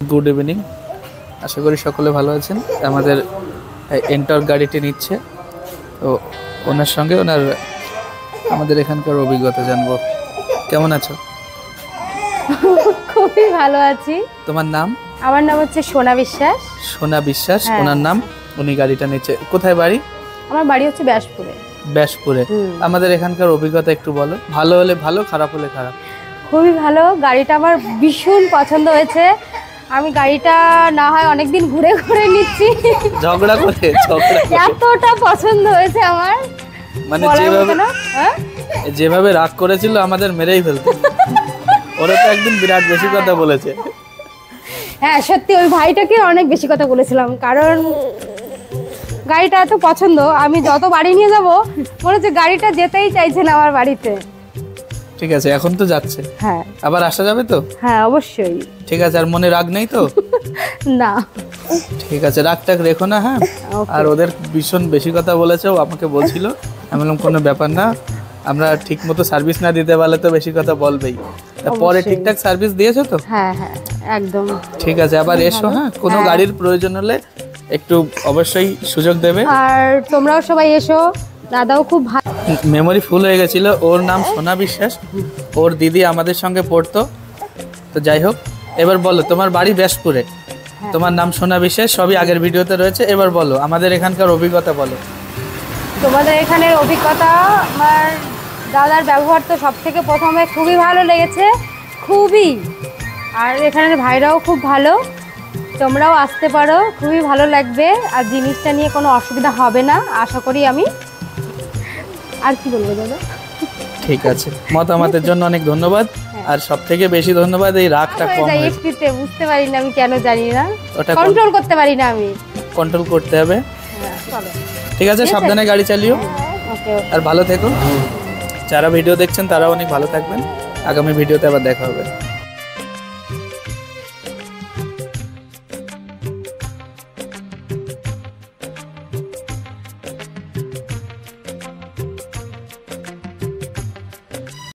good evening आशा करी सकले भालो आছেন আমাদের এন্টর গাড়িটি নিচ্ছে তো ওনার সঙ্গে ওনার আমাদের এখানকার অভিজ্ঞতা জানবো কেমন আছো খুবই ভালো আছি তোমার নাম আমার নাম হচ্ছে সোনা বিশ্বাস সোনা বিশ্বাস ওনার নাম উনি গাড়িটা নিচ্ছে কোথায় বাড়ি আমার বাড়ি হচ্ছে ব্যাসপুরে ব্যাসপুরে আমাদের এখানকার অভিজ্ঞতা একটু বলো ভালো হলে ভালো খারাপ হলে খারাপ খুবই ভালো গাড়িটা আমার ভীষণ পছন্দ হয়েছে আমি গাড়িটা না হয় অনেক দিন ঘুরে ঘুরে নিচ্ছি ঝগড়া করে এতটা পছন্দ হয়েছে আমার মানে যেভাবে রাগ করেছিল আমাদের মেরেই ফেলতো ওরা তো একদিন বিরাট বেশি কথা বলেছে হ্যাঁ সত্যি ওই ভাইটাকে অনেক বেশি কথা বলেছিলাম কারণ গাড়িটা এত পছন্দ আমি যত বাড়ি নিয়ে যাব মনে হচ্ছে গাড়িটা যেতেই চাইছে না আমার বাড়িতে ঠিক আছে এখন তো যাচ্ছে হ্যাঁ আবার আসা যাবে তো হ্যাঁ অবশ্যই ঠিক আছে আর মনে রাগ নেই তো না ঠিক আছে রাগটাক রেখো না হ্যাঁ আর ওদের ভীষণ বেশি কথা বলেছে ও আমাকে বলছিল আমি বললাম কোনো ব্যাপার না আমরা ঠিকমতো সার্ভিস না দিতে পারলে তো বেশি কথা বলবেই পরে ঠিকঠাক সার্ভিস দিয়েছো তো হ্যাঁ হ্যাঁ একদম ঠিক আছে আবার এসো হ্যাঁ কোনো গাড়ির প্রয়োজন হলে একটু অবশ্যই সুযোগ দেবে আর তোমরাও সবাই এসো দাদাও খুব ভালো মেমোরি ফুল হয়ে গেছিল ওর নাম সোনা বিশ্বাস ওর দিদি আমাদের সঙ্গে পড়তো তো যাই হোক এবার বলো তোমার বাড়ি ব্যাসপুরে তোমার নাম সোনা বিশ্বাস সবই আগের ভিডিওতে রয়েছে এবার বলো আমাদের এখানকার অভিজ্ঞতা বলো তোমাদের এখানের অভিজ্ঞতা আমার দাদার ব্যবহার তো সব থেকে প্রথমে খুবই ভালো লেগেছে খুবই আর এখানের ভাইরাও খুব ভালো তোমরাও আসতে পারো খুবই ভালো লাগবে আর জিনিসটা নিয়ে কোনো অসুবিধা হবে না আশা করি আমি আর কি বলবো দাদা ঠিক আছে মতামতের জন্য অনেক ধন্যবাদ আর সবথেকে বেশি ধন্যবাদ এই রাগটা কম হয়েছে বুঝতে পারি না আমি কেন জানি না কন্ট্রোল করতে পারি না আমি কন্ট্রোল করতে হবে ঠিক আছে সাবধানে গাড়ি চালিও আর ভালো থেকো যারা ভিডিও দেখছেন তারাও অনেক ভালো থাকবেন আগামী ভিডিওতে আবার দেখা হবে